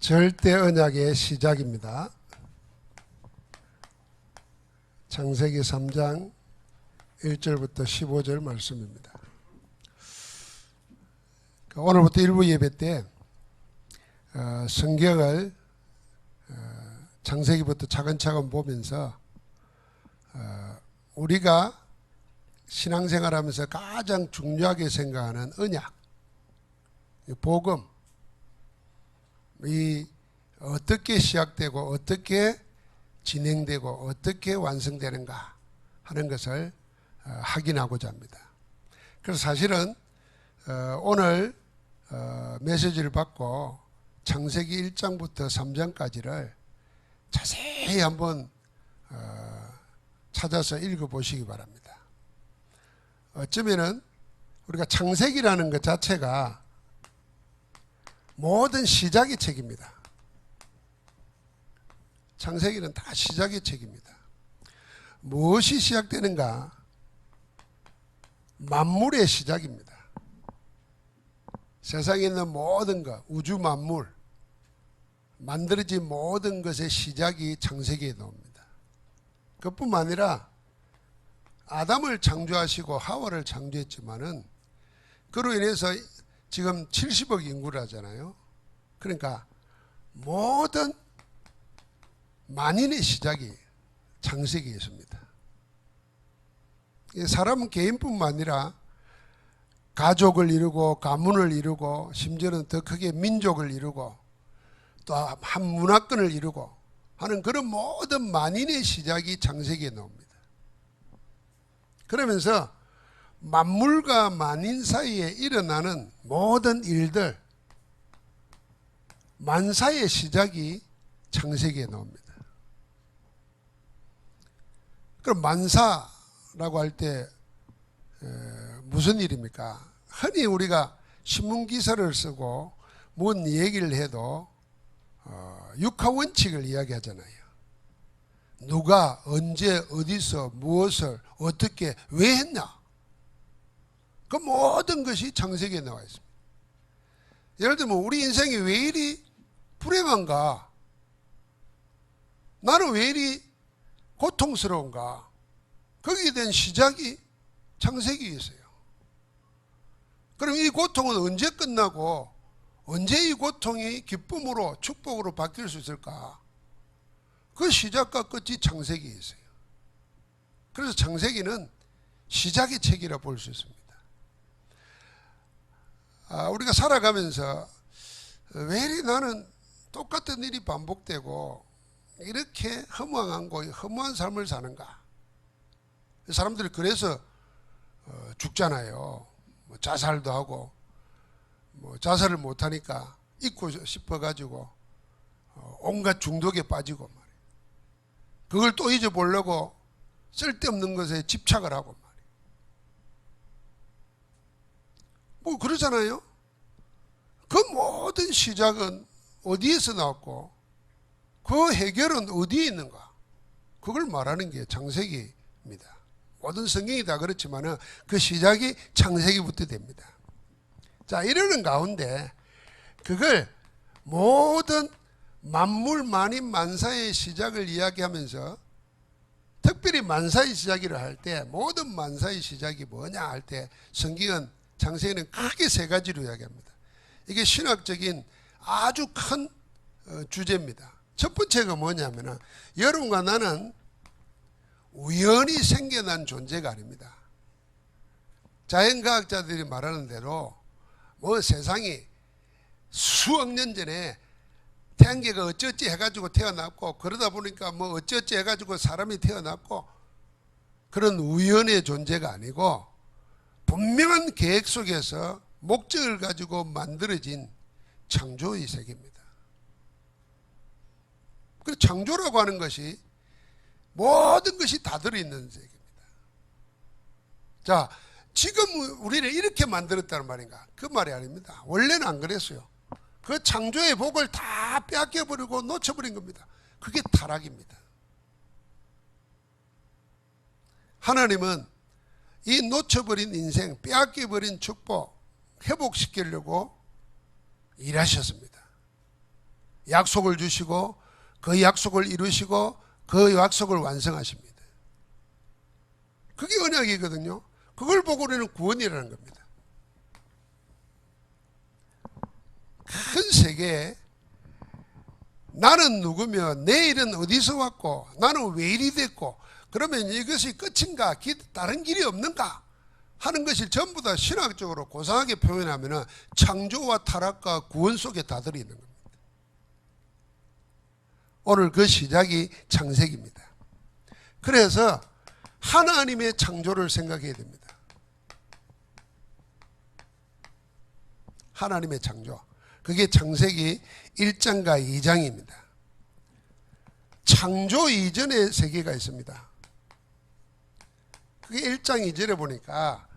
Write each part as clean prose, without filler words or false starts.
절대 언약의 시작입니다. 창세기 3장 1절부터 15절 말씀입니다. 오늘부터 일부 예배 때 성경을 창세기부터 차근차근 보면서 우리가 신앙생활하면서 가장 중요하게 생각하는 언약, 복음, 이 어떻게 시작되고 어떻게 진행되고 어떻게 완성되는가 하는 것을 확인하고자 합니다. 그래서 사실은 오늘 메시지를 받고 창세기 1장부터 3장까지를 자세히 한번 찾아서 읽어보시기 바랍니다. 어쩌면은 우리가 창세기라는 것 자체가 모든 시작의 책입니다. 창세기는 다 시작의 책입니다. 무엇이 시작되는가? 만물의 시작입니다. 세상에 있는 모든 것, 우주 만물, 만들어진 모든 것의 시작이 창세기에 나옵니다. 그뿐만 아니라 아담을 창조하시고 하와를 창조했지만은 그로 인해서 지금 70억 인구를 하잖아요. 그러니까 모든 만인의 시작이 창세기에 있습니다. 사람은 개인뿐만 아니라 가족을 이루고 가문을 이루고 심지어는 더 크게 민족을 이루고 또 한 문화권을 이루고 하는 그런 모든 만인의 시작이 창세기에 나옵니다. 그러면서 만물과 만인 사이에 일어나는 모든 일들, 만사의 시작이 창세기에 나옵니다. 그럼 만사라고 할 때 무슨 일입니까? 흔히 우리가 신문기사를 쓰고 뭔 얘기를 해도 육하원칙을 이야기하잖아요. 누가 언제 어디서 무엇을 어떻게 왜 했냐, 그 모든 것이 창세기에 나와 있습니다. 예를 들면 우리 인생이 왜 이리 불행한가, 나는 왜 이리 고통스러운가, 거기에 대한 시작이 창세기에 있어요. 그럼 이 고통은 언제 끝나고 언제 이 고통이 기쁨으로 축복으로 바뀔 수 있을까? 그 시작과 끝이 창세기에 있어요. 그래서 창세기는 시작의 책이라 볼 수 있습니다. 우리가 살아가면서 왜 이리 나는 똑같은 일이 반복되고 이렇게 허무한 삶을 사는가? 사람들이 그래서 죽잖아요. 자살도 하고 자살을 못하니까 잊고 싶어가지고 온갖 중독에 빠지고 말이에요. 그걸 또 잊어보려고 쓸데없는 것에 집착을 하고 말이에요. 뭐 그러잖아요. 그 모든 시작은 어디에서 나왔고 그 해결은 어디에 있는가? 그걸 말하는 게 창세기입니다. 모든 성경이 다 그렇지만은 그 시작이 창세기부터 됩니다. 자, 이러는 가운데 그걸 모든 만물 만인 만사의 시작을 이야기하면서 특별히 만사의 시작이라 할 때 모든 만사의 시작이 뭐냐 할 때 성경은 창세기는 크게 세 가지로 이야기합니다. 이게 신학적인 아주 큰 주제입니다. 첫 번째가 뭐냐면은 여러분과 나는 우연히 생겨난 존재가 아닙니다. 자연과학자들이 말하는 대로 뭐 세상이 수억 년 전에 태양계가 어쩌지 해가지고 태어났고 그러다 보니까 뭐 어쩌지 해가지고 사람이 태어났고 그런 우연의 존재가 아니고 분명한 계획 속에서 목적을 가지고 만들어진 창조의 세계입니다. 그래서 창조라고 하는 것이 모든 것이 다 들어있는 세계입니다. 자, 지금 우리를 이렇게 만들었다는 말인가? 그 말이 아닙니다. 원래는 안 그랬어요. 그 창조의 복을 다 빼앗겨버리고 놓쳐버린 겁니다. 그게 타락입니다. 하나님은 이 놓쳐버린 인생, 빼앗겨버린 축복 회복시키려고 일하셨습니다. 약속을 주시고 그 약속을 이루시고 그 약속을 완성하십니다. 그게 언약이거든요. 그걸 보고 우리는 구원이라는 겁니다. 큰 세계에 나는 누구며 내일은 어디서 왔고 나는 왜 이리 됐고 그러면 이것이 끝인가 다른 길이 없는가 하는 것이 전부 다 신학적으로 고상하게 표현하면 창조와 타락과 구원 속에 다 들어있는 겁니다. 오늘 그 시작이 창세기입니다. 그래서 하나님의 창조를 생각해야 됩니다. 하나님의 창조. 그게 창세기 1장과 2장입니다. 창조 이전의 세계가 있습니다. 그게 1장 2절에 보니까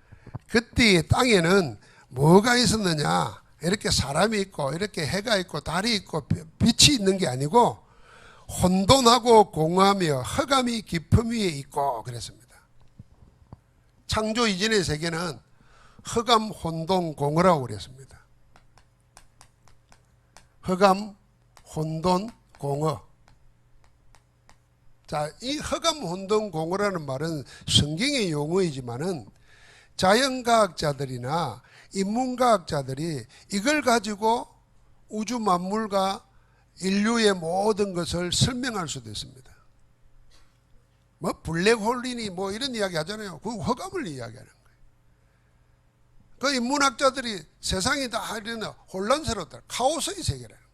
그때 땅에는 뭐가 있었느냐, 이렇게 사람이 있고 이렇게 해가 있고 달이 있고 빛이 있는 게 아니고 혼돈하고 공허하며 흑암이 깊음 위에 있고 그랬습니다. 창조 이전의 세계는 흑암, 혼돈, 공허라고 그랬습니다. 흑암, 혼돈, 공허. 자, 이 흑암, 혼돈, 공허라는 말은 성경의 용어이지만은 자연과학자들이나 인문과학자들이 이걸 가지고 우주 만물과 인류의 모든 것을 설명할 수도 있습니다. 뭐 블랙홀이니 뭐 이런 이야기 하잖아요. 그 흑암을 이야기하는 거예요. 그 인문학자들이 세상이 다 이런 혼란스럽다. 카오스의 세계라는 거예요.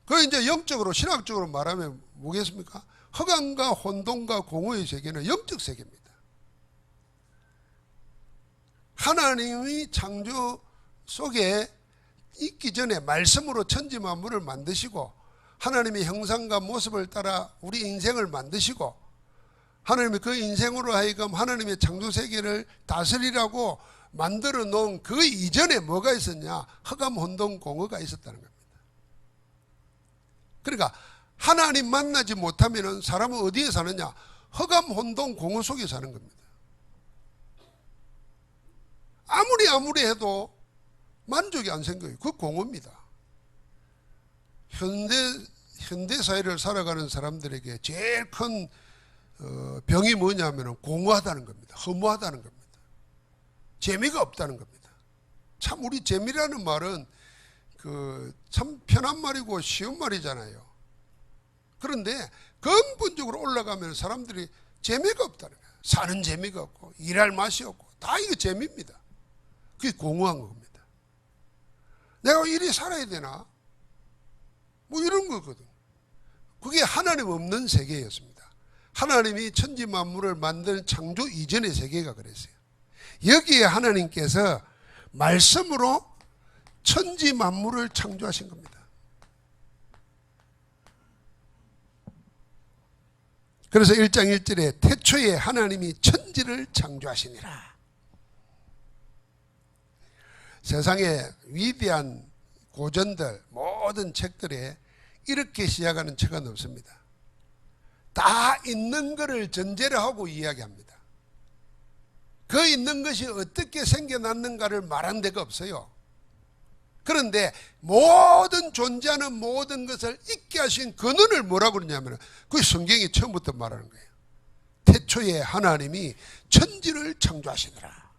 그 이제 영적으로 신학적으로 말하면 뭐겠습니까? 흑암과 혼돈과 공허의 세계는 영적 세계입니다. 하나님이 창조 속에 있기 전에 말씀으로 천지 만물을 만드시고 하나님의 형상과 모습을 따라 우리 인생을 만드시고 하나님이 그 인생으로 하여금 하나님의 창조 세계를 다스리라고 만들어 놓은 그 이전에 뭐가 있었냐? 흑암, 혼돈, 공허가 있었다는 겁니다. 그러니까 하나님 만나지 못하면 사람은 어디에 사느냐? 흑암, 혼돈, 공허 속에 사는 겁니다. 아무리 해도 만족이 안 생겨요. 그 공허입니다. 현대 사회를 살아가는 사람들에게 제일 큰 병이 뭐냐면 공허하다는 겁니다. 허무하다는 겁니다. 재미가 없다는 겁니다. 참 우리 재미라는 말은 참 편한 말이고 쉬운 말이잖아요. 그런데 근본적으로 올라가면 사람들이 재미가 없다는 거예요. 사는 재미가 없고 일할 맛이 없고 다 이거 재미입니다. 그게 공허한 겁니다. 내가 이리 살아야 되나? 뭐 이런 거거든. 그게 하나님 없는 세계였습니다. 하나님이 천지 만물을 만든 창조 이전의 세계가 그랬어요. 여기에 하나님께서 말씀으로 천지 만물을 창조하신 겁니다. 그래서 1장 1절에 태초에 하나님이 천지를 창조하시니라. 세상의 위대한 고전들 모든 책들에 이렇게 시작하는 책은 없습니다. 다 있는 것을 전제로 하고 이야기합니다. 그 있는 것이 어떻게 생겨났는가를 말한 데가 없어요. 그런데 모든 존재하는 모든 것을 있게 하신 근원을 뭐라고 그러냐면 그 성경이 처음부터 말하는 거예요. 태초에 하나님이 천지를 창조하시더라.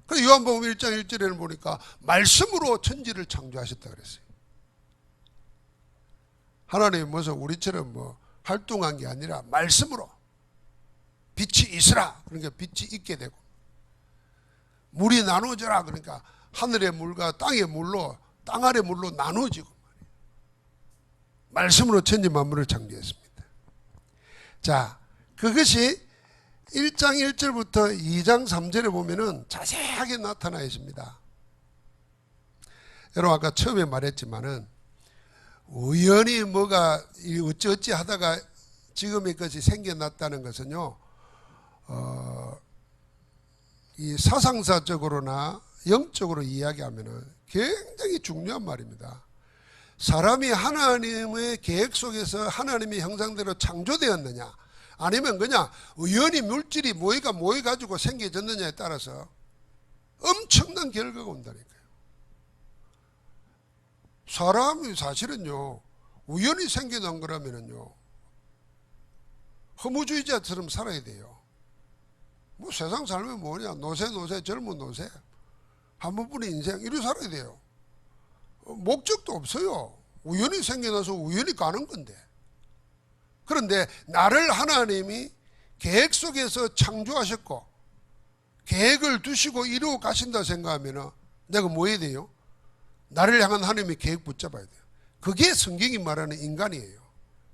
그래서 요한복음 1장 1절에는 보니까 말씀으로 천지를 창조하셨다 그랬어요. 하나님이 무슨 우리처럼 뭐 활동한 게 아니라 말씀으로 빛이 있으라 그러니까 빛이 있게 되고 물이 나누어져라 그러니까 하늘의 물과 땅의 물로 땅 아래 물로 나누어지고 말씀으로 천지 만물을 창조했습니다. 자, 그것이 1장 1절부터 2장 3절에 보면은 자세하게 나타나 있습니다. 여러분 아까 처음에 말했지만은 우연히 뭐가 어찌어찌 하다가 지금의 것이 생겨났다는 것은요, 이 사상사적으로나 영적으로 이야기하면은 굉장히 중요한 말입니다. 사람이 하나님의 계획 속에서 하나님의 형상대로 창조되었느냐 아니면 그냥 우연히 물질이 모여가지고 생겨졌느냐에 따라서 엄청난 결과가 온다니까요. 사람이 사실은요, 우연히 생겨난 거라면은요, 허무주의자처럼 살아야 돼요. 뭐 세상 살면 뭐냐, 노세 젊은 노세 한 번뿐인 인생 이렇게 살아야 돼요. 목적도 없어요. 우연히 생겨나서 우연히 가는 건데. 그런데 나를 하나님이 계획 속에서 창조하셨고 계획을 두시고 이루어 가신다 생각하면 내가 뭐 해야 돼요? 나를 향한 하나님의 계획 붙잡아야 돼요. 그게 성경이 말하는 인간이에요.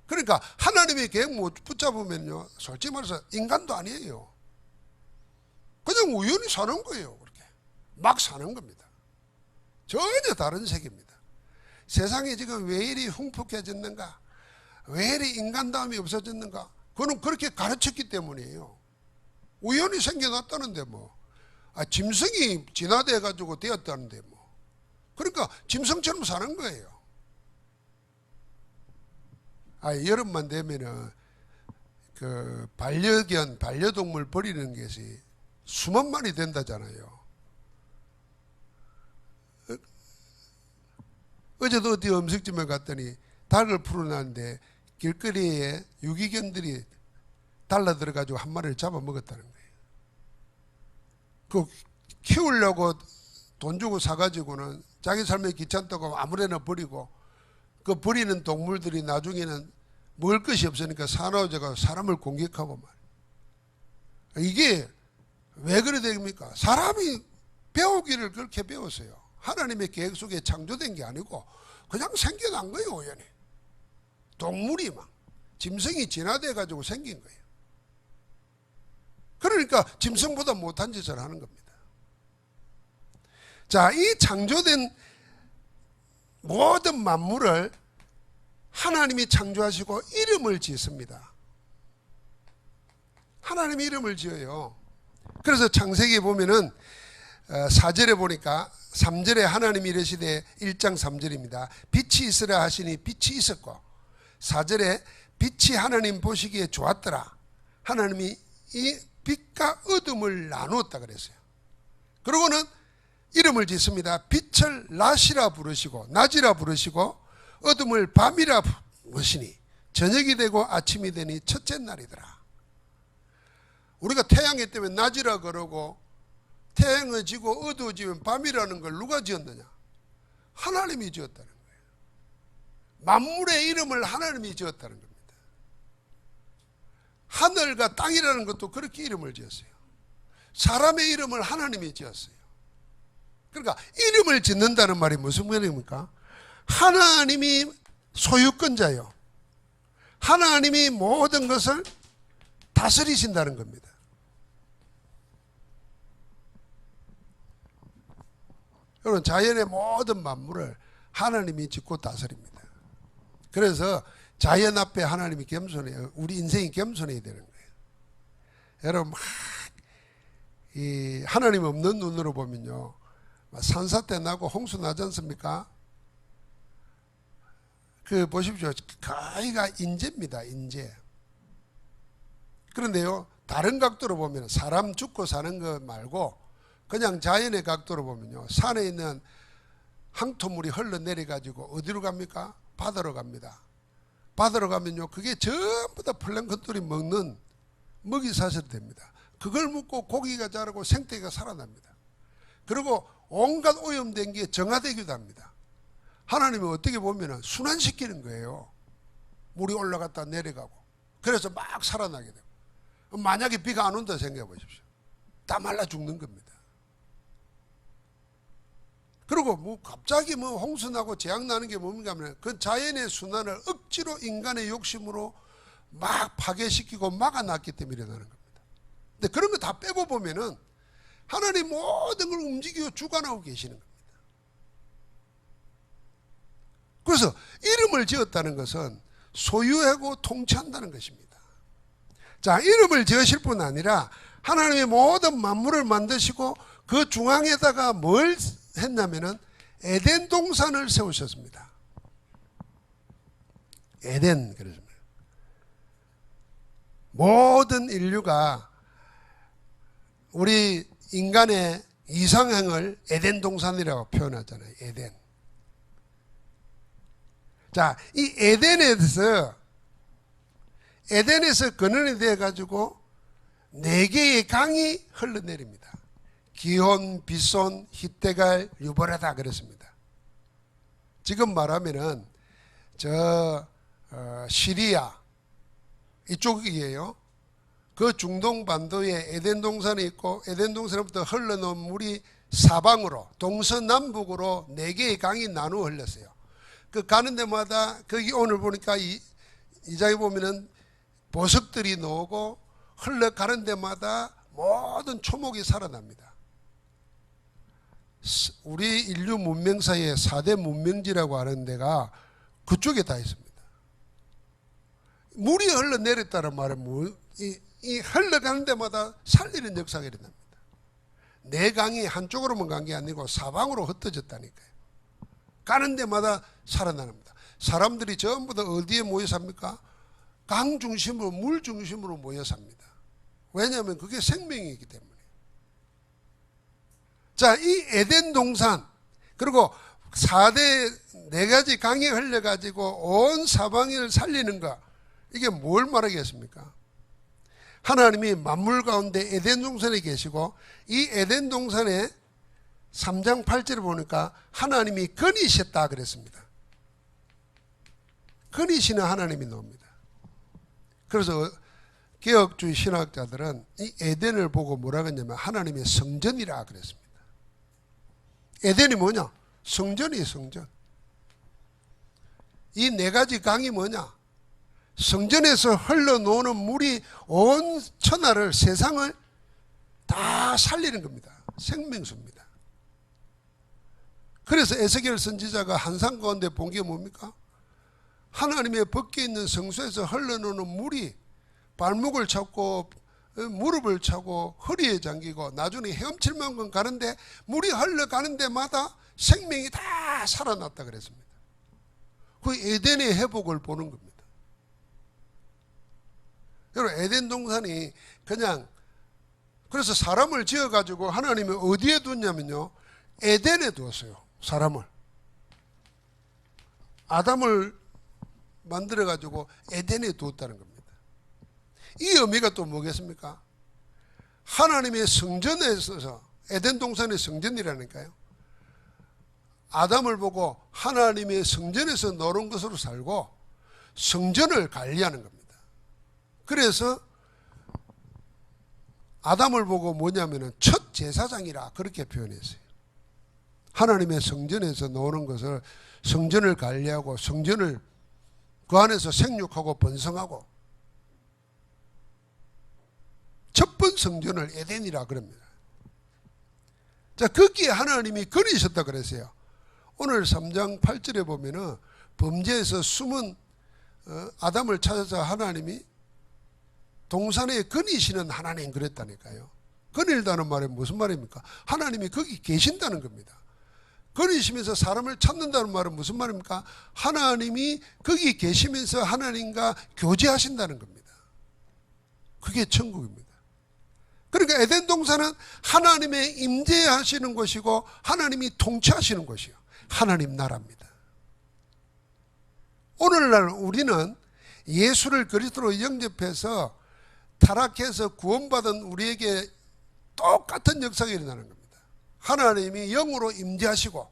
그러니까 하나님의 계획 못 붙잡으면요, 솔직히 말해서 인간도 아니에요. 그냥 우연히 사는 거예요. 그렇게 막 사는 겁니다. 전혀 다른 세계입니다. 세상이 지금 왜 이리 흉폭해졌는가, 왜 이리 인간다움이 없어졌는가, 그거는 그렇게 가르쳤기 때문이에요. 우연히 생겨났다는데 뭐, 짐승이 진화돼 가지고 되었다는데 뭐, 그러니까 짐승처럼 사는 거예요. 여름만 되면은 그 반려동물 버리는 것이 수만 마리 된다잖아요. 어제도 어디 음식점에 갔더니 닭을 풀어놨는데 길거리에 유기견들이 달라들어가지고 한 마리를 잡아먹었다는 거예요. 그 키우려고 돈 주고 사가지고는 자기 삶에 귀찮다고 아무데나 버리고, 그 버리는 동물들이 나중에는 먹을 것이 없으니까 사나워져가 사람을 공격하고 말이에요. 이게 왜 그래 됩니까? 사람이 배우기를 그렇게 배웠어요. 하나님의 계획 속에 창조된 게 아니고 그냥 생겨난 거예요. 우연히 동물이 막 짐승이 진화돼 가지고 생긴 거예요. 그러니까 짐승보다 못한 짓을 하는 겁니다. 자, 이 창조된 모든 만물을 하나님이 창조하시고 이름을 짓습니다. 하나님이 이름을 지어요. 그래서 창세기에 보면은 4절에 보니까 3절에 하나님이 이르시되 1장 3절입니다. 빛이 있으라 하시니 빛이 있었고, 4절에 빛이 하나님 보시기에 좋았더라. 하나님이 이 빛과 어둠을 나누었다 그랬어요. 그러고는 이름을 짓습니다. 빛을 낮이라 부르시고 어둠을 밤이라 부르시니 저녁이 되고 아침이 되니 첫째 날이더라. 우리가 태양에 때문에 낮이라 그러고 태양을 지고 어두워지면 밤이라는 걸 누가 지었느냐? 하나님이 지었다는 거예요. 만물의 이름을 하나님이 지었다는 겁니다. 하늘과 땅이라는 것도 그렇게 이름을 지었어요. 사람의 이름을 하나님이 지었어요. 그러니까 이름을 짓는다는 말이 무슨 말입니까? 하나님이 소유권자요, 하나님이 모든 것을 다스리신다는 겁니다. 여러분, 자연의 모든 만물을 하나님이 짓고 다스립니다. 그래서 자연 앞에 하나님이 겸손해요. 우리 인생이 겸손해야 되는 거예요. 여러분, 이 하나님 없는 눈으로 보면요, 산사태 나고 홍수 나지 않습니까? 그 보십시오. 거의가 인재입니다. 인재. 그런데요, 다른 각도로 보면 사람 죽고 사는 것 말고 그냥 자연의 각도로 보면요, 산에 있는 항토물이 흘러내려 가지고 어디로 갑니까? 바다로 갑니다. 바다로 가면요, 그게 전부 다 플랑크톤이 먹는 먹이사슬이 됩니다. 그걸 먹고 고기가 자라고 생태계가 살아납니다. 그리고 온갖 오염된 게 정화되기도 합니다. 하나님이 어떻게 보면 순환시키는 거예요. 물이 올라갔다 내려가고. 그래서 막 살아나게 되고. 만약에 비가 안 온다 생각해 보십시오. 다 말라 죽는 겁니다. 그리고 뭐 갑자기 뭐 홍수 나고 재앙 나는 게 뭡니까 하면 그 자연의 순환을 억지로 인간의 욕심으로 막 파괴시키고 막아놨기 때문에 일어나는 겁니다. 근데 그런 거 다 빼고 보면은 하나님 모든 걸 움직이고 주관하고 계시는 겁니다. 그래서 이름을 지었다는 것은 소유하고 통치한다는 것입니다. 자, 이름을 지으실 뿐 아니라 하나님의 모든 만물을 만드시고 그 중앙에다가 뭘 했냐면은 에덴 동산을 세우셨습니다. 에덴, 그렇습니다. 모든 인류가 우리 인간의 이상형을 에덴 동산이라고 표현하잖아요. 에덴. 자, 이 에덴에서 근원이 되어 가지고 4개의 강이 흘러내립니다. 기혼, 비손, 히데갈, 유보라다 그랬습니다. 지금 말하면은 시리아 이쪽이에요. 그 중동 반도에 에덴 동산이 있고 에덴 동산부터 흘러놓은 물이 사방으로 동서남북으로 4개의 강이 나누어 흘렀어요. 그 가는 데마다 거기 오늘 보니까 이 장에 보면은 보석들이 나오고 흘러가는 데마다 모든 초목이 살아납니다. 우리 인류 문명사의 4대 문명지라고 하는 데가 그쪽에 다 있습니다. 물이 흘러내렸다는 말은 이 흘러가는 데마다 살리는 역사가 일어납니다. 4강이 한쪽으로만 간 게 아니고 사방으로 흩어졌다니까요. 가는 데마다 살아납니다. 사람들이 전부 다 어디에 모여 삽니까? 강 중심으로, 물 중심으로 모여 삽니다. 왜냐하면 그게 생명이기 때문에. 자, 이 에덴 동산, 그리고 4가지 강이 흘러가지고 온 사방을 살리는 것, 이게 뭘 말하겠습니까? 하나님이 만물 가운데 에덴 동산에 계시고, 이 에덴 동산에 3장 8절을 보니까 하나님이 거니셨다 그랬습니다. 거니시는 하나님이 나옵니다. 그래서 개혁주의 신학자들은 이 에덴을 보고 뭐라 그랬냐면 하나님의 성전이라 그랬습니다. 에덴이 뭐냐? 성전이에요, 성전. 이 4가지 강이 뭐냐? 성전에서 흘러놓는 물이 온 천하를, 세상을 다 살리는 겁니다. 생명수입니다. 그래서 에스겔 선지자가 한산 가운데 본 게 뭡니까? 하나님의 벗겨 있는 성소에서 흘러놓는 물이 발목을 잡고 무릎을 차고 허리에 잠기고 나중에 헤엄칠 만큼 가는데 물이 흘러가는 데마다 생명이 다 살아났다 그랬습니다. 그 에덴의 회복을 보는 겁니다. 여러분, 에덴 동산이 그냥, 그래서 사람을 지어가지고 하나님이 어디에 뒀냐면요, 에덴에 두었어요. 사람을, 아담을 만들어가지고 에덴에 두었다는 겁니다. 이 의미가 또 뭐겠습니까? 하나님의 성전에 있어서, 에덴 동산의 성전이라니까요, 아담을 보고 하나님의 성전에서 노는 것으로 살고 성전을 관리하는 겁니다. 그래서 아담을 보고 뭐냐면은 첫 제사장이라 그렇게 표현했어요. 하나님의 성전에서 노는 것을, 성전을 관리하고 성전을 그 안에서 생육하고 번성하고, 첫 번 성전을 에덴이라 그럽니다. 자, 거기에 하나님이 거니셨다 그랬어요. 오늘 3장 8절에 보면은 범죄에서 숨은 아담을 찾아서 하나님이 동산에 거니시는 하나님 그랬다니까요. 거닐다는 말이 무슨 말입니까? 하나님이 거기 계신다는 겁니다. 거니시면서 사람을 찾는다는 말은 무슨 말입니까? 하나님이 거기 계시면서 하나님과 교제하신다는 겁니다. 그게 천국입니다. 그러니까 에덴 동산은 하나님의 임재하시는 곳이고 하나님이 통치하시는 곳이요, 하나님 나라입니다. 오늘날 우리는 예수를 그리스도로 영접해서 타락해서 구원받은 우리에게 똑같은 역사가 일어나는 겁니다. 하나님이 영으로 임재하시고,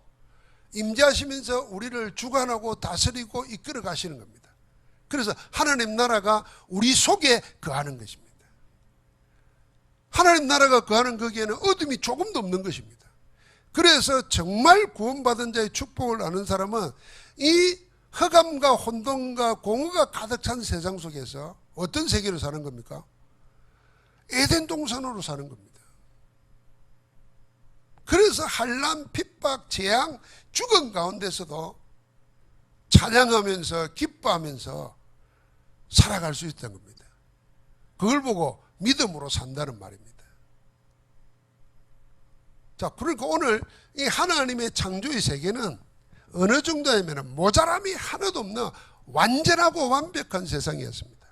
임재하시면서 우리를 주관하고 다스리고 이끌어 가시는 겁니다. 그래서 하나님 나라가 우리 속에 거하는 것입니다. 하나님 나라가 거하는 거기에는 어둠이 조금도 없는 것입니다. 그래서 정말 구원받은 자의 축복을 아는 사람은 이 흑암과 혼돈과 공허가 가득 찬 세상 속에서 어떤 세계로 사는 겁니까? 에덴 동산으로 사는 겁니다. 그래서 환난, 핍박, 재앙, 죽음 가운데서도 찬양하면서 기뻐하면서 살아갈 수 있다는 겁니다. 그걸 보고 믿음으로 산다는 말입니다. 자, 그러니까 오늘 이 하나님의 창조의 세계는 어느 정도냐면 모자람이 하나도 없는 완전하고 완벽한 세상이었습니다.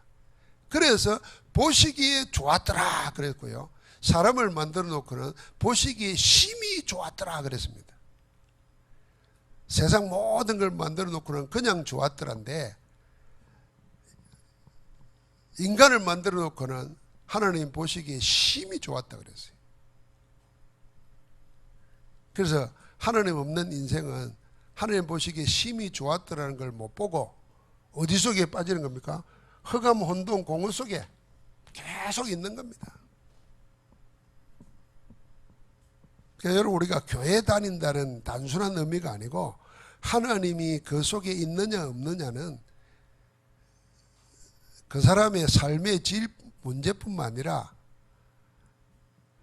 그래서 보시기에 좋았더라 그랬고요, 사람을 만들어 놓고는 보시기에 심히 좋았더라 그랬습니다. 세상 모든 걸 만들어 놓고는 그냥 좋았더란데 인간을 만들어 놓고는 하나님 보시기에 심히 좋았다 그랬어요. 그래서 하나님 없는 인생은 하나님 보시기에 심히 좋았더라는 걸 못 보고 어디 속에 빠지는 겁니까? 흑암 혼돈 공허 속에 계속 있는 겁니다. 그러니까 여러분, 우리가 교회 다닌다는 단순한 의미가 아니고 하나님이 그 속에 있느냐 없느냐는 그 사람의 삶의 질 문제뿐만 아니라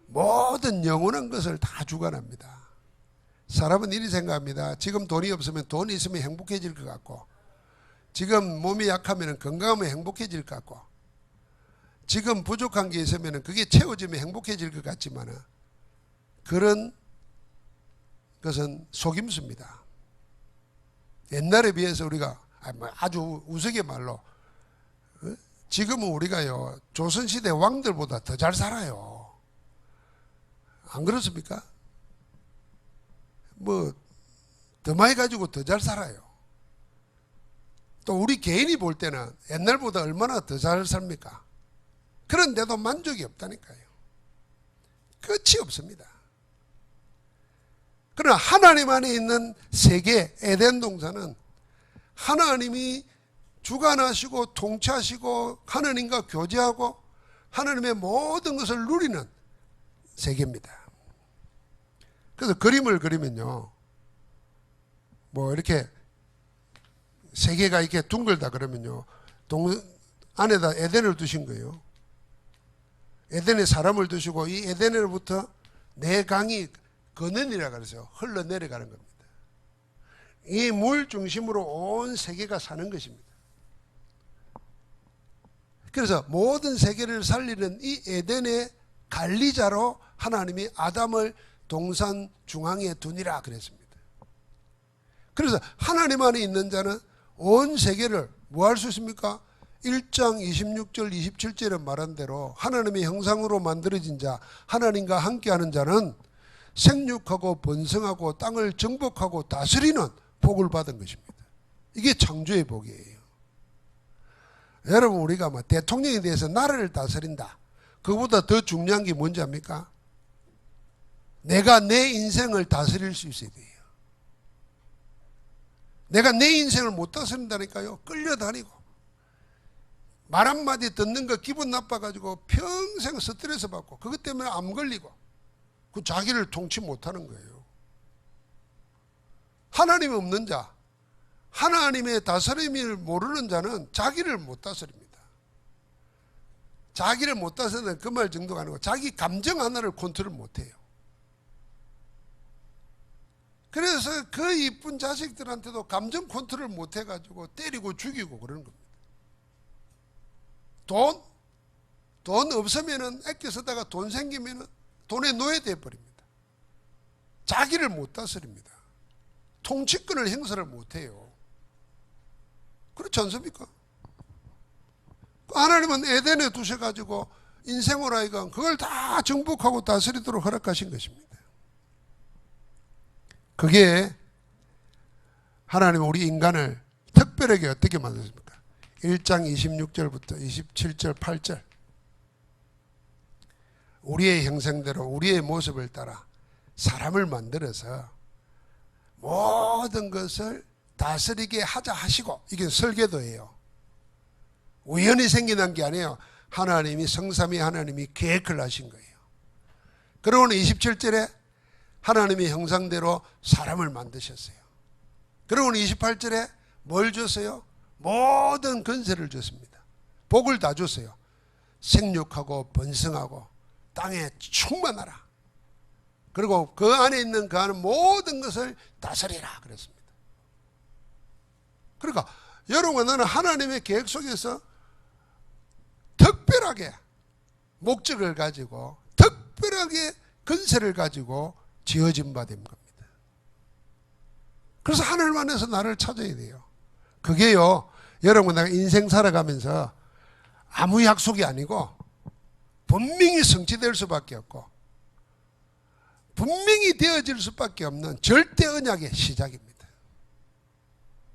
모든 영원한 것을 다 주관합니다. 사람은 이리 생각합니다. 지금 돈이 없으면 돈이 있으면 행복해질 것 같고, 지금 몸이 약하면 건강하면 행복해질 것 같고, 지금 부족한 게 있으면 그게 채워지면 행복해질 것 같지만 그런 것은 속임수입니다. 옛날에 비해서 우리가 아주 우스갯말로 지금은 우리가요 조선시대 왕들보다 더 잘 살아요. 안 그렇습니까? 뭐 더 많이 가지고 더 잘 살아요. 또 우리 개인이 볼 때는 옛날보다 얼마나 더 잘 삽니까? 그런데도 만족이 없다니까요. 끝이 없습니다. 그러나 하나님 안에 있는 세계 에덴 동산은 하나님이 주관하시고 통치하시고 하나님과 교제하고 하나님의 모든 것을 누리는 세계입니다. 그래서 그림을 그리면요, 뭐 이렇게 세계가 이렇게 둥글다 그러면요, 안에다 에덴을 두신 거예요. 에덴에 사람을 두시고 이 에덴으로부터 내 강이 건넌이라 그래서 흘러내려가는 겁니다. 이 물 중심으로 온 세계가 사는 것입니다. 그래서 모든 세계를 살리는 이 에덴의 관리자로 하나님이 아담을 동산 중앙에 두니라 그랬습니다. 그래서 하나님 안에 있는 자는 온 세계를 뭐 할 수 있습니까? 1장 26절 27절에 말한 대로 하나님의 형상으로 만들어진 자, 하나님과 함께하는 자는 생육하고 번성하고 땅을 정복하고 다스리는 복을 받은 것입니다. 이게 창조의 복이에요. 여러분, 우리가 뭐 대통령에 대해서 나라를 다스린다, 그보다 더 중요한 게 뭔지 압니까? 내가 내 인생을 다스릴 수 있어야 돼요. 내가 내 인생을 못 다스린다니까요. 끌려다니고 말 한마디 듣는 거 기분 나빠가지고 평생 스트레스 받고 그것 때문에 암 걸리고 그 자기를 통치 못하는 거예요. 하나님 없는 자, 하나님의 다스림을 모르는 자는 자기를 못 다스립니다. 자기를 못 다스리는 그 말 정도가 아니고 자기 감정 하나를 컨트롤 못해요. 그래서 그 이쁜 자식들한테도 감정 컨트롤 못해가지고 때리고 죽이고 그러는 겁니다. 돈 없으면은 아껴 쓰다가 돈 생기면은 돈에 노예돼 버립니다. 자기를 못 다스립니다. 통치권을 행사를 못해요. 그렇지 않습니까? 하나님은 에덴에 두셔가지고 인생을 하여간 그걸 다 정복하고 다스리도록 허락하신 것입니다. 그게 하나님은 우리 인간을 특별하게 어떻게 만드십니까? 1장 26절부터 27절 8절 우리의 형상대로 우리의 모습을 따라 사람을 만들어서 모든 것을 다스리게 하자 하시고, 이게 설계도예요. 우연히 생겨난 게 아니에요. 하나님이, 성삼위 하나님이 계획을 하신 거예요. 그러고는 27절에 하나님의 형상대로 사람을 만드셨어요. 그러고는 28절에 뭘 줬어요? 모든 권세를 줬습니다. 복을 다 줬어요. 생육하고 번성하고 땅에 충만하라. 그리고 그 안에 있는 그 안에 모든 것을 다스리라 그랬습니다. 그러니까 여러분과 나는 하나님의 계획 속에서 특별하게 목적을 가지고 특별하게 권세를 가지고 지어진 바 된 겁니다. 그래서 하늘 안에서 나를 찾아야 돼요. 그게요, 여러분 내가 인생 살아가면서 아무 약속이 아니고 분명히 성취될 수밖에 없고 분명히 되어질 수밖에 없는 절대 언약의 시작입니다.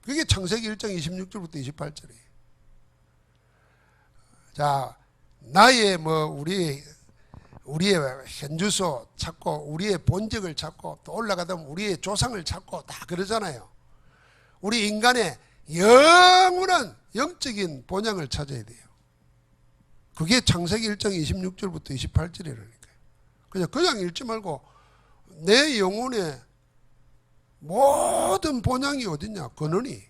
그게 창세기 1장 26절부터 28절이에요. 자, 나의 우리의 현주소 찾고 우리의 본적을 찾고 또 올라가다 보면 우리의 조상을 찾고 다 그러잖아요. 우리 인간의 영원한 영적인 본향을 찾아야 돼요. 그게 창세기 1장 26절부터 28절이라니까요. 그냥 읽지 말고 내 영혼의 모든 본향이 어딨냐? 근원이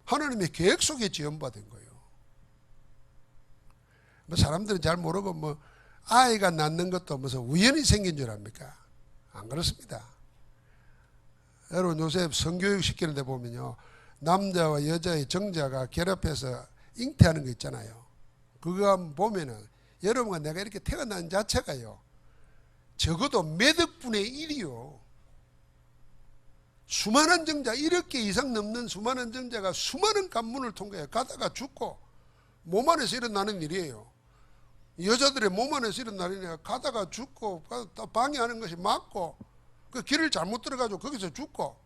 하나님의 계획 속에 지원받은 거예요. 사람들은 잘 모르고 아이가 낳는 것도 무슨 우연히 생긴 줄 압니까? 안 그렇습니다. 여러분 요새 성교육 시키는 데 보면요, 남자와 여자의 정자가 결합해서 잉태하는 거 있잖아요. 그거 한번 보면은 여러분과 내가 이렇게 태어난 자체가요, 적어도 몇 억분의 1이요. 수많은 정자, 1억 개 이상 넘는 수많은 정자가 수많은 관문을 통과해 가다가 죽고 몸 안에서 일어나는 일이에요. 여자들의 몸 안에서 일어나는 일이야. 가다가 죽고 방해하는 것이 맞고 그 길을 잘못 들어가지고 거기서 죽고,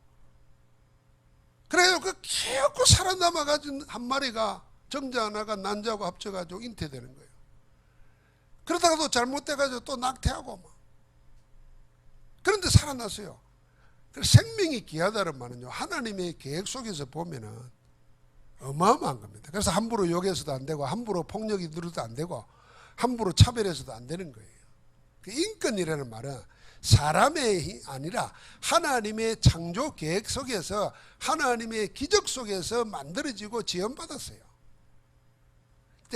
그래요. 그 기어코 살아남아가지고 한 마리가 정자 하나가 난자하고 합쳐가지고 잉태되는 거예요. 그러다가도 잘못돼가지고 또 낙태하고 막. 그런데 살아났어요. 그래서 생명이 귀하다는 말은요, 하나님의 계획 속에서 보면은 어마어마한 겁니다. 그래서 함부로 욕해서도 안 되고 함부로 폭력이 들어도 안 되고 함부로 차별해서도 안 되는 거예요. 그 인권이라는 말은 사람의 아니라 하나님의 창조 계획 속에서 하나님의 기적 속에서 만들어지고 지원받았어요.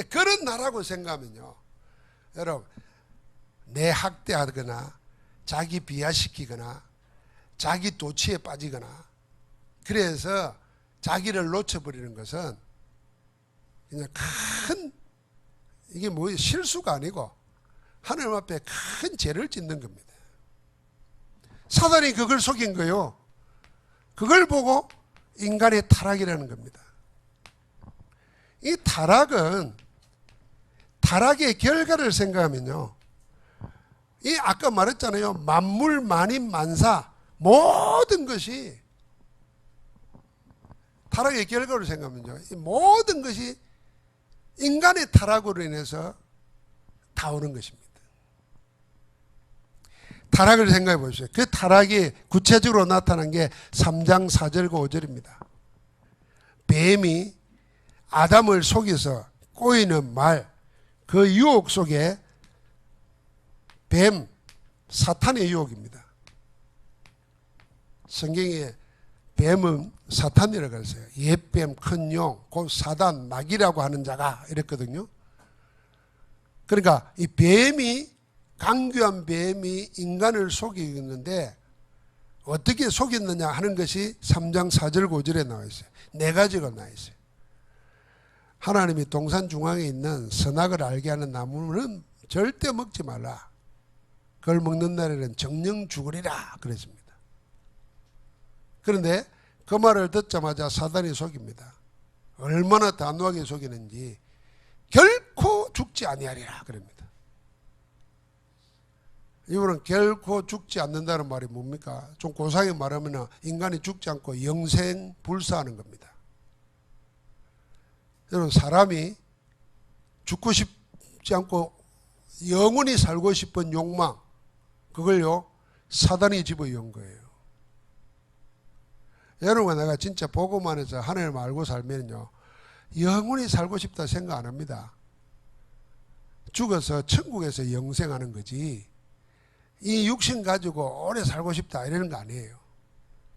그런 나라고 생각하면요, 여러분, 내 학대하거나 자기 비하시키거나 자기 도취에 빠지거나 그래서 자기를 놓쳐버리는 것은 그냥 큰, 이게 뭐 실수가 아니고 하나님 앞에 큰 죄를 짓는 겁니다. 사단이 그걸 속인 거예요. 그걸 보고 인간의 타락이라는 겁니다. 이 타락은, 타락의 결과를 생각하면요, 이 아까 말했잖아요, 만물 만인 만사 모든 것이 타락의 결과를 생각하면요, 이 모든 것이 인간의 타락으로 인해서 다 오는 것입니다. 타락을 생각해 보십시오. 그 타락이 구체적으로 나타난 게 3장 4절과 5절입니다. 뱀이 아담을 속여서 꼬이는 말, 그 유혹 속에 뱀, 사탄의 유혹입니다. 성경에 뱀은 사탄이라고 했어요. 옛뱀, 큰 용, 곧 사단, 마귀라고 하는 자가 이랬거든요. 그러니까 이 뱀이, 강교한 뱀이 인간을 속이는데 어떻게 속였느냐 하는 것이 3장 4절 5절에 나와 있어요. 네 가지가 나와 있어요. 하나님이 동산 중앙에 있는 선악을 알게 하는 나무는 절대 먹지 말라. 그걸 먹는 날에는 정령 죽으리라 그랬습니다. 그런데 그 말을 듣자마자 사단이 속입니다. 얼마나 단호하게 속이는지, 결코 죽지 아니하리라 그럽니다. 이거는 결코 죽지 않는다는 말이 뭡니까? 좀 고상하게 말하면 인간이 죽지 않고 영생 불사하는 겁니다. 여러분, 사람이 죽고 싶지 않고 영원히 살고 싶은 욕망, 그걸요 사단이 집어넣은 거예요. 여러분, 내가 진짜 복음만 해서 하나님을 알고 살면요 영원히 살고 싶다 생각 안 합니다. 죽어서 천국에서 영생하는 거지, 이 육신 가지고 오래 살고 싶다 이러는 거 아니에요.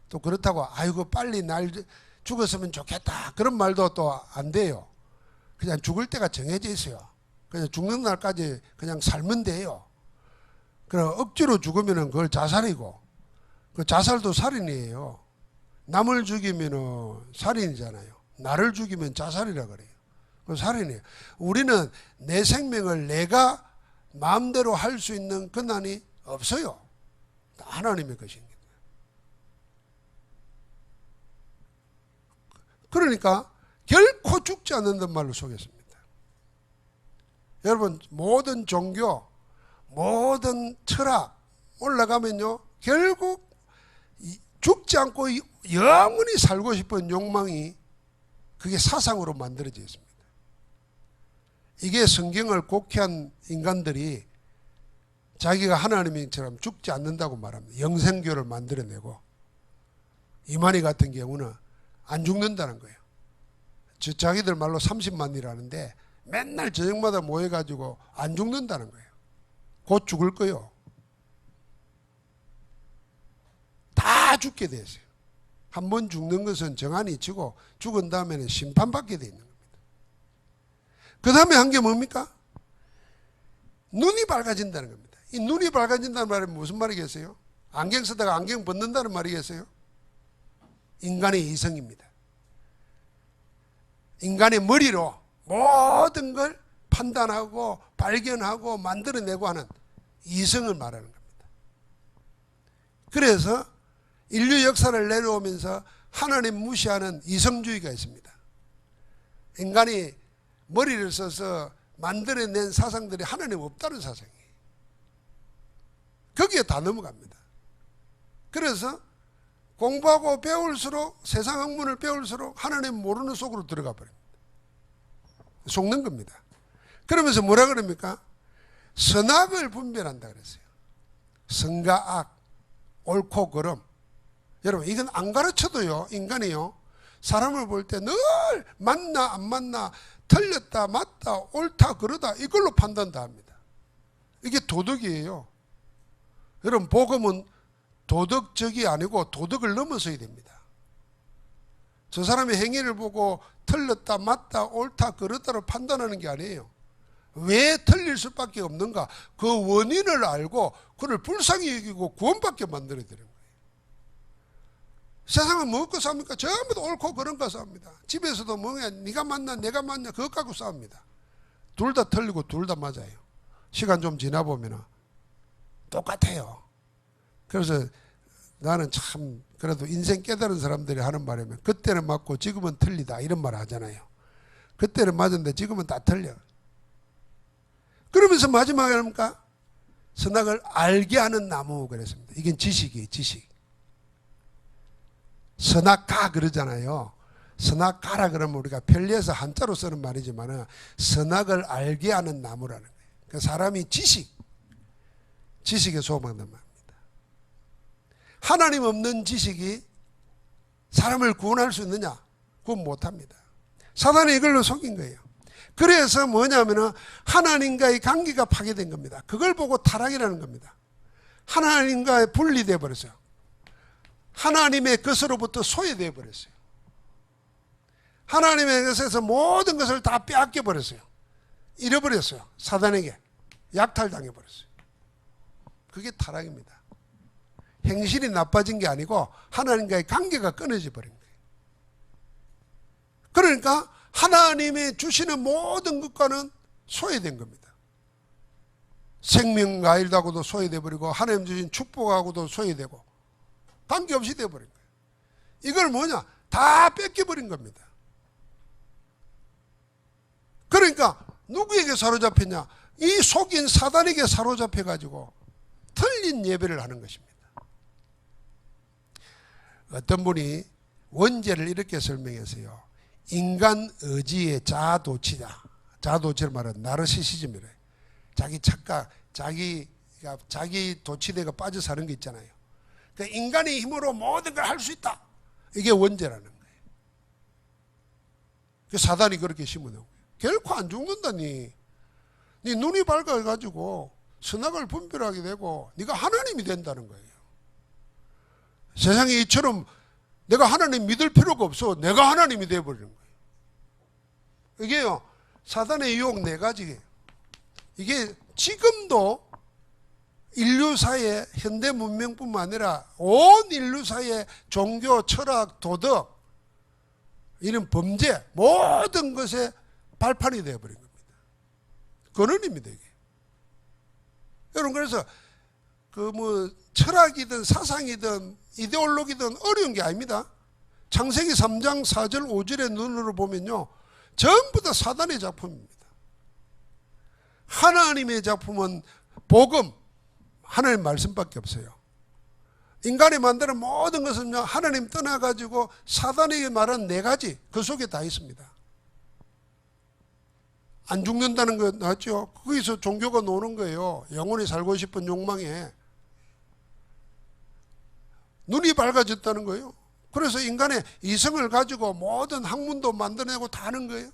또 그렇다고 아이고 빨리 날 죽었으면 좋겠다 그런 말도 또 안 돼요. 그냥 죽을 때가 정해져 있어요. 그냥 죽는 날까지 그냥 살면 돼요. 그럼 억지로 죽으면 그걸 자살이고, 그 자살도 살인이에요. 남을 죽이면 살인이잖아요. 나를 죽이면 자살이라 그래요. 그 살인이에요. 우리는 내 생명을 내가 마음대로 할 수 있는 권한이 없어요. 하나님의 것입니다. 그러니까 결코 죽지 않는다는 말로 속였습니다. 여러분, 모든 종교, 모든 철학 올라가면요 결국 죽지 않고 영원히 살고 싶은 욕망이 그게 사상으로 만들어져 있습니다. 이게 성경을 곡해한 인간들이 자기가 하나님처럼 죽지 않는다고 말합니다. 영생교를 만들어내고, 이만희 같은 경우는 안 죽는다는 거예요. 자기들 말로 30만이라는데 맨날 저녁마다 모여가지고 안 죽는다는 거예요. 곧 죽을 거요. 다 죽게 돼 있어요. 한 번 죽는 것은 정한이 치고 죽은 다음에는 심판받게 돼 있는 겁니다. 그 다음에 한 게 뭡니까? 눈이 밝아진다는 겁니다. 이 눈이 밝아진다는 말은 무슨 말이겠어요? 안경 쓰다가 안경 벗는다는 말이겠어요? 인간의 이성입니다. 인간의 머리로 모든 걸 판단하고 발견하고 만들어내고 하는 이성을 말하는 겁니다. 그래서 인류 역사를 내려오면서 하나님 무시하는 이성주의가 있습니다. 인간이 머리를 써서 만들어낸 사상들이 하나님 없다는 사상이에요. 거기에 다 넘어갑니다. 그래서 공부하고 배울수록, 세상 학문을 배울수록 하나님 모르는 속으로 들어가 버립니다. 속는 겁니다. 그러면서 뭐라 그럽니까? 선악을 분별한다 그랬어요. 선과 악, 옳고 그름. 여러분, 이건 안 가르쳐도요, 인간이요, 사람을 볼 때 늘 맞나 안 맞나, 틀렸다 맞다 옳다 그러다 이걸로 판단다 합니다. 이게 도덕이에요. 여러분, 복음은 도덕적이 아니고 도덕을 넘어서야 됩니다. 저 사람의 행위를 보고 틀렸다 맞다 옳다 그렇다로 판단하는 게 아니에요. 왜 틀릴 수밖에 없는가, 그 원인을 알고 그를 불쌍히 여기고 구원받게 만들어야 되는 거예요. 세상은 뭐 갖고 싸웁니까? 전부 다 옳고 그런 거 싸웁니다. 집에서도 뭐냐, 네가 맞나 내가 맞나 그것 갖고 싸웁니다. 둘 다 틀리고 둘 다 맞아요. 시간 좀 지나보면 똑같아요. 그래서 나는 참 그래도 인생 깨달은 사람들이 하는 말이면, 그때는 맞고 지금은 틀리다 이런 말 하잖아요. 그때는 맞았는데 지금은 다 틀려. 그러면서 마지막에 뭡니까? 선악을 알게 하는 나무 그랬습니다. 이건 지식이에요. 지식. 선악가 그러잖아요. 선악가라 그러면 우리가 편리해서 한자로 쓰는 말이지만 선악을 알게 하는 나무라는 거예요. 그 사람이 지식에 소망한단 말입니다. 하나님 없는 지식이 사람을 구원할 수 있느냐? 구원 못합니다. 사단이 이걸로 속인 거예요. 그래서 뭐냐면은 하나님과의 관계가 파괴된 겁니다. 그걸 보고 타락이라는 겁니다. 하나님과 분리되어 버렸어요. 하나님의 것으로부터 소외되어 버렸어요. 하나님의 것에서 모든 것을 다 빼앗겨 버렸어요. 잃어버렸어요. 사단에게 약탈당해 버렸어요. 그게 타락입니다. 행실이 나빠진 게 아니고 하나님과의 관계가 끊어져 버린 거예요. 그러니까 하나님이 주시는 모든 것과는 소외된 겁니다. 생명과일하고도 소외돼 버리고 하나님 주신 축복하고도 소외되고 관계없이 되어버린 거예요. 이걸 뭐냐? 다 뺏겨버린 겁니다. 그러니까 누구에게 사로잡혔냐? 이 속인 사단에게 사로잡혀가지고 틀린 예배를 하는 것입니다. 어떤 분이 원죄를 이렇게 설명했어요. 인간 의지의 자아도취다. 자아도취를 말하는 나르시시즘이래요. 자기 착각, 자기 도취되고 빠져 사는 게 있잖아요. 그러니까 인간의 힘으로 모든 걸 할 수 있다. 이게 원죄라는 거예요. 사단이 그렇게 심어놓은 거예요. 결코 안 죽는다니. 네 눈이 밝아가지고 선악을 분별하게 되고 네가 하나님이 된다는 거예요. 세상에 이처럼 내가 하나님 믿을 필요가 없어. 내가 하나님이 되어버리는 거예요. 이게요, 사단의 유혹 4가지예요. 이게 지금도 인류사의 현대 문명뿐만 아니라 온 인류사의 종교, 철학, 도덕, 이런 범죄 모든 것에 발판이 되어버린 겁니다. 근원입니다, 이게. 여러분, 그래서 철학이든 사상이든 이데올로기든 어려운 게 아닙니다. 창세기 3장 4절 5절의 눈으로 보면요, 전부 다 사단의 작품입니다. 하나님의 작품은 복음, 하나님 말씀밖에 없어요. 인간이 만드는 모든 것은요, 하나님 떠나가지고 사단에게 말한 4가지, 그 속에 다 있습니다. 안 죽는다는 거 맞죠? 거기서 종교가 노는 거예요. 영원히 살고 싶은 욕망에. 눈이 밝아졌다는 거예요. 그래서 인간의 이성을 가지고 모든 학문도 만들어내고 다 하는 거예요.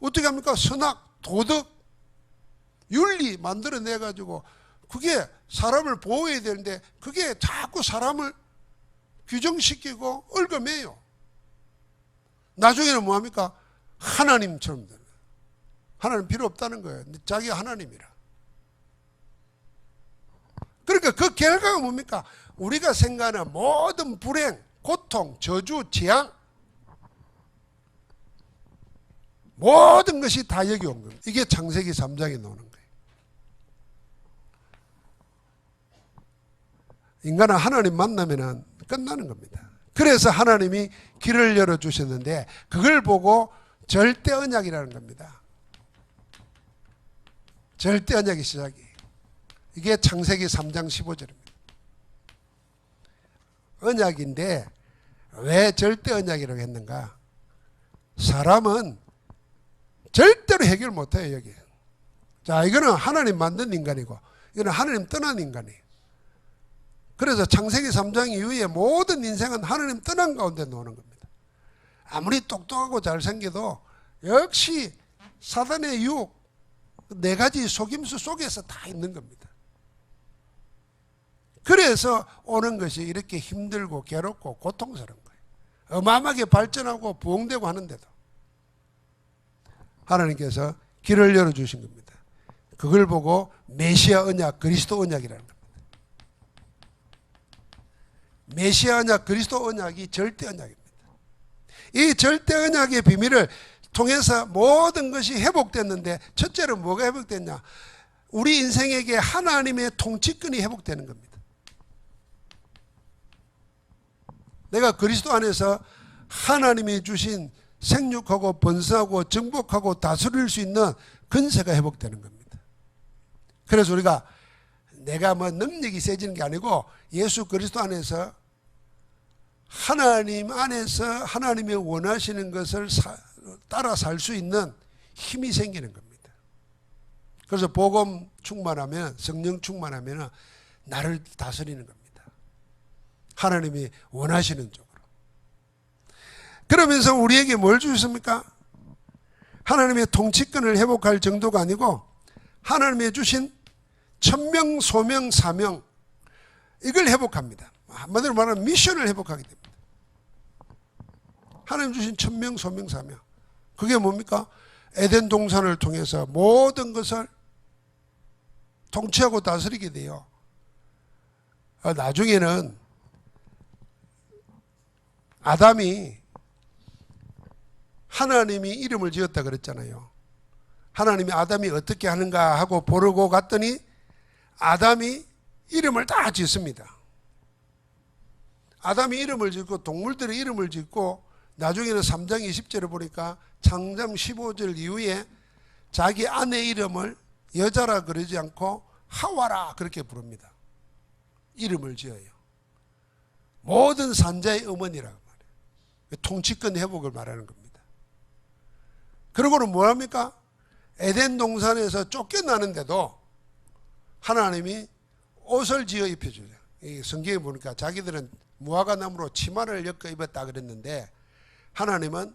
어떻게 합니까? 선악, 도덕, 윤리 만들어내가지고 그게 사람을 보호해야 되는데 그게 자꾸 사람을 규정시키고 얽어매요. 나중에는 뭐합니까? 하나님처럼 되는 거예요. 하나님 필요 없다는 거예요. 자기가 하나님이라. 그러니까 그 결과가 뭡니까? 우리가 생각하는 모든 불행, 고통, 저주, 재앙, 모든 것이 다 여기 온 겁니다. 이게 창세기 3장에 나오는 거예요. 인간은 하나님 만나면 끝나는 겁니다. 그래서 하나님이 길을 열어주셨는데 그걸 보고 절대 언약이라는 겁니다. 절대 언약의 시작이에요. 이게 창세기 3장 15절입니다. 언약인데 왜 절대 언약이라고 했는가? 사람은 절대로 해결 못해요, 여기. 자, 이거는 하나님 만든 인간이고 이거는 하나님 떠난 인간이에요. 그래서 창세기 3장 이후에 모든 인생은 하나님 떠난 가운데 노는 겁니다. 아무리 똑똑하고 잘생겨도 역시 사단의 유혹 4가지 속임수 속에서 다 있는 겁니다. 그래서 오는 것이 이렇게 힘들고 괴롭고 고통스러운 거예요. 어마어마하게 발전하고 부흥되고 하는데도 하나님께서 길을 열어주신 겁니다. 그걸 보고 메시아 언약, 그리스도 언약이라는 겁니다. 메시아 언약, 그리스도 언약이 절대 언약입니다. 이 절대 언약의 비밀을 통해서 모든 것이 회복됐는데 첫째로 뭐가 회복됐냐? 우리 인생에게 하나님의 통치권이 회복되는 겁니다. 내가 그리스도 안에서 하나님이 주신 생육하고 번성하고 정복하고 다스릴 수 있는 권세가 회복되는 겁니다. 그래서 우리가 내가 뭐 능력이 세지는 게 아니고 예수 그리스도 안에서 하나님 안에서 하나님이 원하시는 것을 따라 살 수 있는 힘이 생기는 겁니다. 그래서 복음 충만하면, 성령 충만하면 나를 다스리는 겁니다. 하나님이 원하시는 쪽으로. 그러면서 우리에게 뭘 주셨습니까? 하나님의 통치권을 회복할 정도가 아니고 하나님이 주신 천명, 소명, 사명, 이걸 회복합니다. 한마디로 말하면 미션을 회복하게 됩니다. 하나님 주신 천명, 소명, 사명. 그게 뭡니까? 에덴 동산을 통해서 모든 것을 통치하고 다스리게 돼요. 나중에는 아담이 하나님이 이름을 지었다 그랬잖아요. 하나님이 아담이 어떻게 하는가 하고 보려고 갔더니 아담이 이름을 다 짓습니다. 아담이 이름을 짓고 동물들의 이름을 짓고 나중에는 3장 20절에 보니까 창장 15절 이후에 자기 아내 이름을 여자라 그러지 않고 하와라 그렇게 부릅니다. 이름을 지어요. 모든 산자의 어머니라고 말해요. 통치권 회복을 말하는 겁니다. 그러고는 뭐합니까? 에덴 동산에서 쫓겨나는데도 하나님이 옷을 지어 입혀줘요. 성경에 보니까 자기들은 무화과나무로 치마를 엮어 입었다 그랬는데 하나님은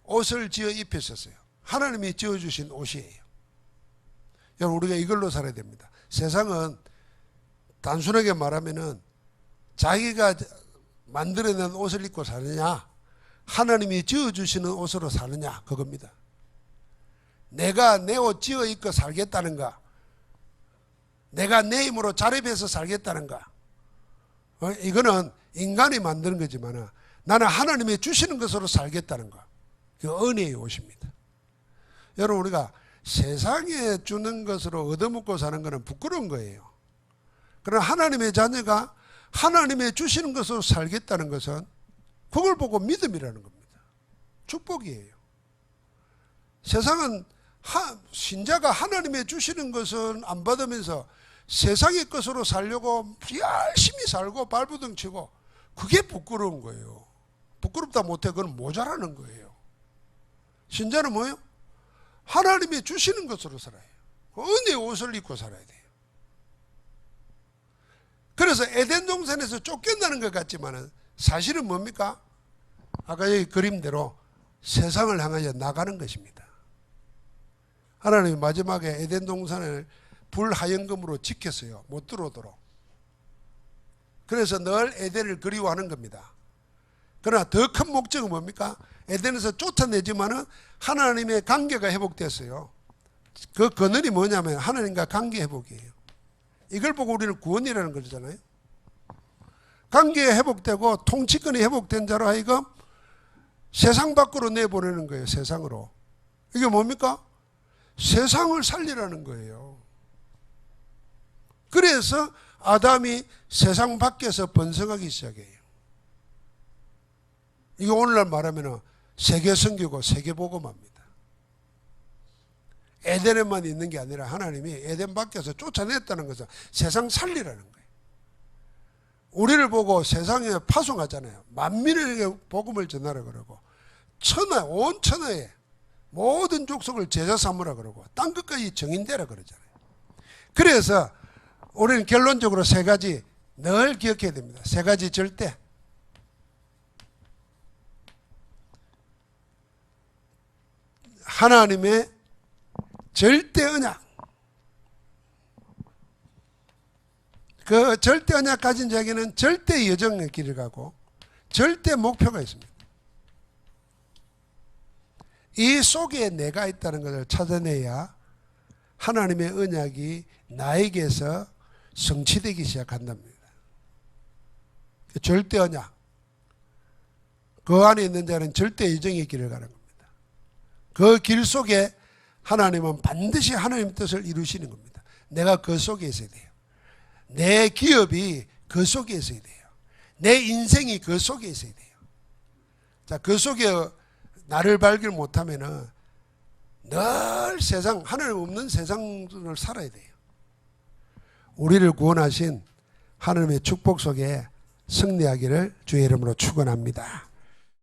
옷을 지어 입히셨어요. 하나님이 지어주신 옷이에요. 여러분, 우리가 이걸로 살아야 됩니다. 세상은 단순하게 말하면은 자기가 만들어낸 옷을 입고 사느냐, 하나님이 지어주시는 옷으로 사느냐, 그겁니다. 내가 내 옷 지어 입고 살겠다는가, 내가 내 힘으로 자립해서 살겠다는가, 이거는 인간이 만드는 거지만 나는 하나님이 주시는 것으로 살겠다는 거, 그 은혜의 옷입니다. 여러분, 우리가 세상에 주는 것으로 얻어먹고 사는 것은 부끄러운 거예요. 그러나 하나님의 자녀가 하나님의 주시는 것으로 살겠다는 것은 그걸 보고 믿음이라는 겁니다. 축복이에요. 세상은 신자가 하나님의 주시는 것은 안 받으면서 세상의 것으로 살려고 열심히 살고 발부둥 치고 그게 부끄러운 거예요. 부끄럽다 못해 그건 모자라는 거예요. 신자는 뭐예요? 하나님이 주시는 것으로 살아요. 은혜의 옷을 입고 살아야 돼요. 그래서 에덴 동산에서 쫓겨나는 것 같지만 사실은 뭡니까? 아까 여기 그림대로 세상을 향하여 나가는 것입니다. 하나님이 마지막에 에덴 동산을 불하연금으로 지켰어요. 못 들어오도록. 그래서 늘 에덴을 그리워하는 겁니다. 그러나 더 큰 목적은 뭡니까? 에덴에서 쫓아내지만은 하나님의 관계가 회복됐어요. 그 근원이 뭐냐면 하나님과 관계 회복이에요. 이걸 보고 우리는 구원이라는 거잖아요. 관계가 회복되고 통치권이 회복된 자로 하여금 세상 밖으로 내보내는 거예요. 세상으로. 이게 뭡니까? 세상을 살리라는 거예요. 그래서 아담이 세상 밖에서 번성하기 시작해요. 이게 오늘날 말하면 세계 선교고 세계 복음화입니다. 에덴에만 있는 게 아니라 하나님이 에덴 밖에서 쫓아냈다는 것은 세상 살리라는 거예요. 우리를 보고 세상에 파송하잖아요. 만민에게 복음을 전하라 그러고 천하, 온 천하에 모든 족속을 제자 삼으라 그러고 땅 끝까지 정인되라 그러잖아요. 그래서 우리는 결론적으로 세 가지 늘 기억해야 됩니다. 세 가지 절대. 하나님의 절대 언약. 그 절대 언약 가진 자에게는 절대 여정의 길을 가고 절대 목표가 있습니다. 이 속에 내가 있다는 것을 찾아내야 하나님의 언약이 나에게서 성취되기 시작한답니다. 절대 언약. 그 안에 있는 자는 절대 여정의 길을 가는 겁니다. 그 길 속에 하나님은 반드시 하나님의 뜻을 이루시는 겁니다. 내가 그 속에 있어야 돼요. 내 기업이 그 속에 있어야 돼요. 내 인생이 그 속에 있어야 돼요. 자, 그 속에 나를 발견 못하면은 늘 세상, 하나님 없는 세상을 살아야 돼요. 우리를 구원하신 하나님의 축복 속에 승리하기를 주의 이름으로 축원합니다.